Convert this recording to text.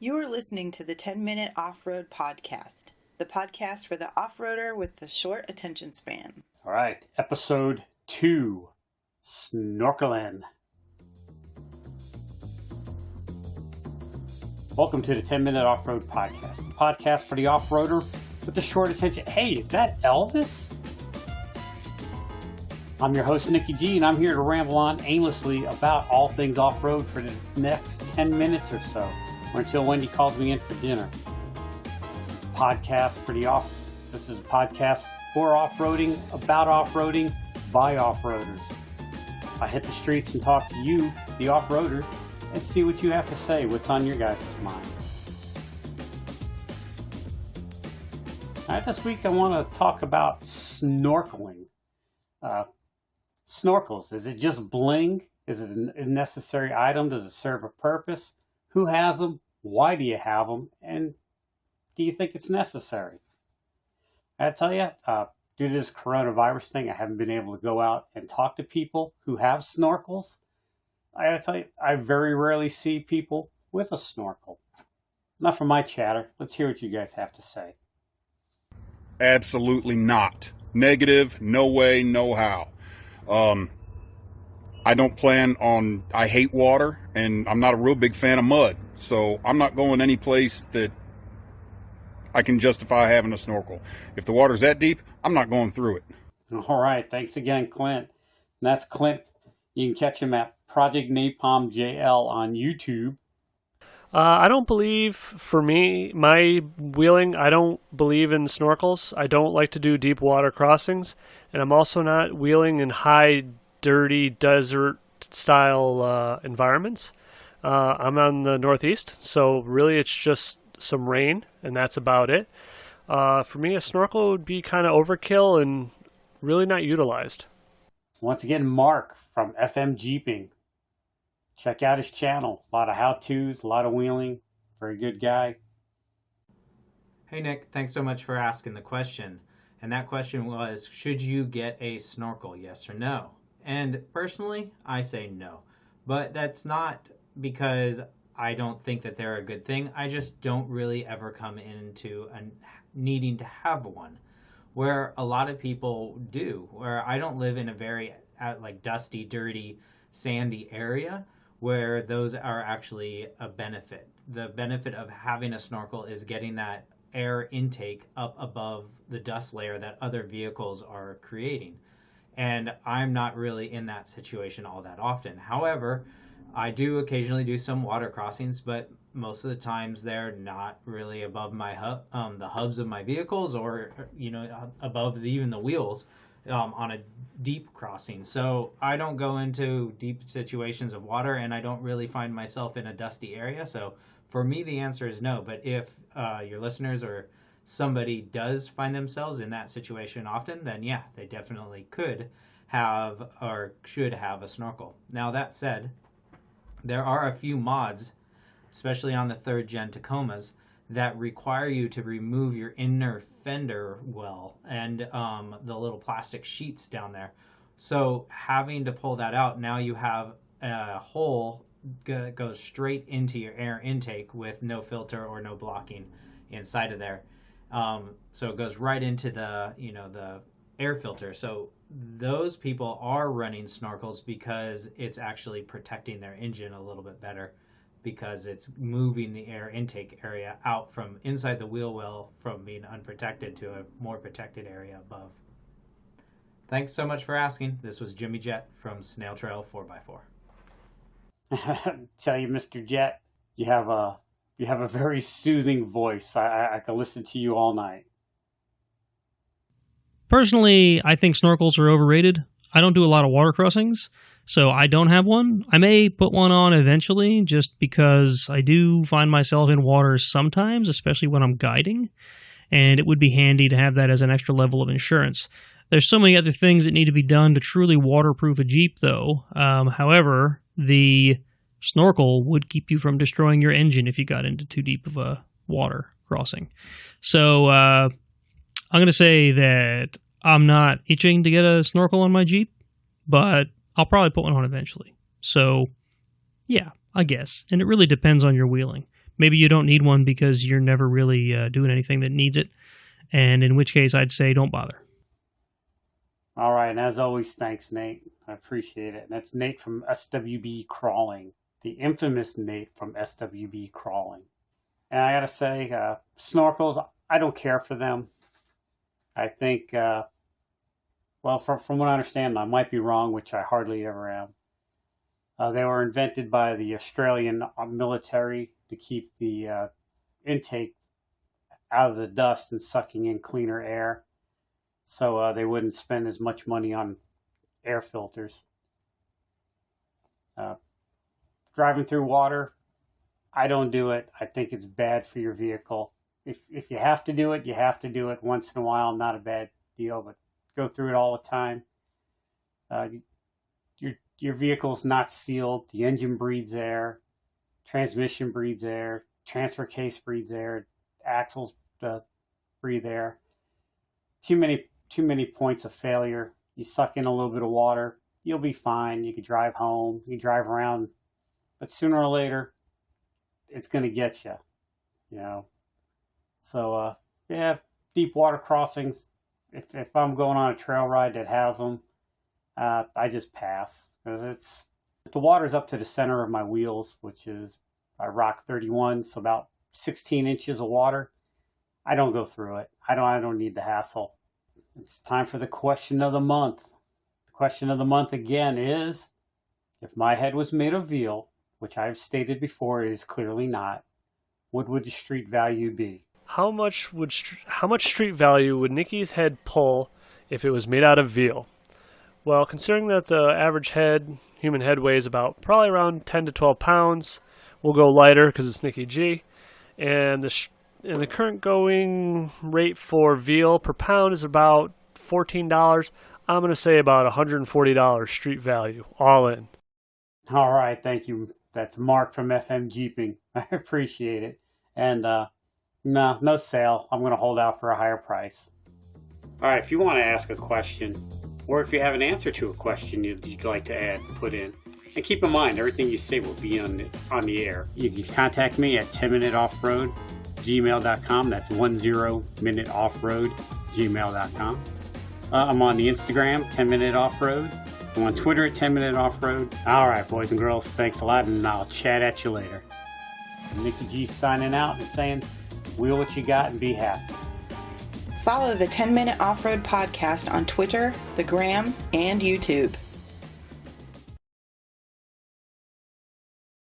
You are listening to the 10-Minute Off-Road Podcast, the podcast for the off-roader with the short attention span. All right, episode 2, Snorkeling. Welcome to the 10-Minute Off-Road Podcast, the podcast for the off-roader with the short attention. Hey, is that Elvis? I'm your host, Nicky G, and I'm here to ramble on aimlessly about all things off-road for the next 10 minutes or so, or until Wendy calls me in for dinner. This is a podcast for off-roading, about off-roading, by off-roaders. I hit the streets and talk to you, the off-roader, and see what you have to say, what's on your guys' mind. All right, this week I want to talk about snorkeling. Snorkels, is it just bling? Is it a necessary item? Does it serve a purpose? Who has them? Why do you have them? And do you think it's necessary? I tell you, due to this coronavirus thing, I haven't been able to go out and talk to people who have snorkels. I gotta tell you, I very rarely see people with a snorkel. Enough of my chatter. Let's hear what you guys have to say. Absolutely not. Negative, no way, no how. I hate water, and I'm not a real big fan of mud, so I'm not going any place that I can justify having a snorkel. If the water's that deep, I'm not going through it. All right, thanks again, Clint. And that's Clint. You can catch him at Project Napalm JL on YouTube. I don't believe, for me, my wheeling, I don't believe in snorkels. I don't like to do deep water crossings, and I'm also not wheeling in high, dirty, desert-style environments. I'm on the Northeast, so really it's just some rain, and that's about it. For me, a snorkel would be kind of overkill and really not utilized. Once again, Mark from FM Jeeping. Check out his channel. A lot of how-tos, a lot of wheeling. Very good guy. Hey Nick, thanks so much for asking the question. And that question was, should you get a snorkel, yes or no? And personally, I say no. But that's not because I don't think that they're a good thing. I just don't really ever come into needing to have one, where a lot of people do. Where I don't live in a very dusty, dirty, sandy area where those are actually a benefit. The benefit of having a snorkel is getting that air intake up above the dust layer that other vehicles are creating. And I'm not really in that situation all that often. However, I do occasionally do some water crossings, but most of the times they're not really above my the hubs of my vehicles, or above even the wheels on a deep crossing. So I don't go into deep situations of water, and I don't really find myself in a dusty area. So for me, the answer is no. But if your listeners or somebody does find themselves in that situation often, then yeah, they definitely could have or should have a snorkel. Now that said, there are a few mods, especially on the 3rd gen Tacomas, that require you to remove your inner fender well and the little plastic sheets down there. So having to pull that out, now you have a hole goes straight into your air intake with no filter or no blocking inside of there. So it goes right into the air filter. So those people are running snorkels because it's actually protecting their engine a little bit better, because it's moving the air intake area out from inside the wheel well from being unprotected to a more protected area above. Thanks so much for asking. This was Jimmy Jet from Snail Trail 4x4. Tell you, Mr. Jet, you have a very soothing voice. I could listen to you all night. Personally, I think snorkels are overrated. I don't do a lot of water crossings, so I don't have one. I may put one on eventually, just because I do find myself in water sometimes, especially when I'm guiding, and it would be handy to have that as an extra level of insurance. There's so many other things that need to be done to truly waterproof a Jeep, though. However, the snorkel would keep you from destroying your engine if you got into too deep of a water crossing. So I'm going to say that I'm not itching to get a snorkel on my Jeep, but I'll probably put one on eventually. So, yeah, I guess. And it really depends on your wheeling. maybe you don't need one because you're never really doing anything that needs it. And in which case, I'd say don't bother. All right, and as always, thanks, Nate. I appreciate it. And that's Nate from SWB Crawling, the infamous Nate from SWB Crawling. And I gotta say, snorkels, I don't care for them. I think, well, from what I understand, I might be wrong, which I hardly ever am. They were invented by the Australian military to keep the intake out of the dust and sucking in cleaner air, so they wouldn't spend as much money on air filters. Driving through water, I don't do it. I think it's bad for your vehicle. If you have to do it, you have to do it once in a while. Not a bad deal, but go through it all the time. Your vehicle's not sealed. The engine breathes air, transmission breathes air, transfer case breathes air, axles breathe air. Too many points of failure. You suck in a little bit of water, you'll be fine. You can drive home, you can drive around, but sooner or later, it's going to get you, you know. So, yeah, deep water crossings, if I'm going on a trail ride that has them, I just pass. Because the water's up to the center of my wheels, which is by Rock 31, so about 16 inches of water. I don't go through it. I don't need the hassle. It's time for the question of the month. The question of the month again is, if my head was made of veal, which I've stated before it is clearly not, what would the street value be? How much street value would Nikki's head pull if it was made out of veal? Well, considering that the average human head weighs probably around 10 to 12 pounds, we'll go lighter because it's Nikki G. And the current going rate for veal per pound is about $14. I'm going to say about $140 street value, all in. All right, thank you. That's Mark from FM Jeeping. I appreciate it. And no sale. I'm going to hold out for a higher price. All right, if you want to ask a question, or if you have an answer to a question you'd like to put in, and keep in mind, everything you say will be on the air. You can contact me at 10minuteoffroad@gmail.com. That's 10minuteoffroad@gmail.com. I'm on the Instagram, 10minuteoffroad. I'm on Twitter at 10minuteoffroad. All right, boys and girls, thanks a lot, and I'll chat at you later. Nikki G signing out and saying, wheel what you got and be happy. Follow the 10 Minute Off-Road Podcast on Twitter, the Gram, and YouTube.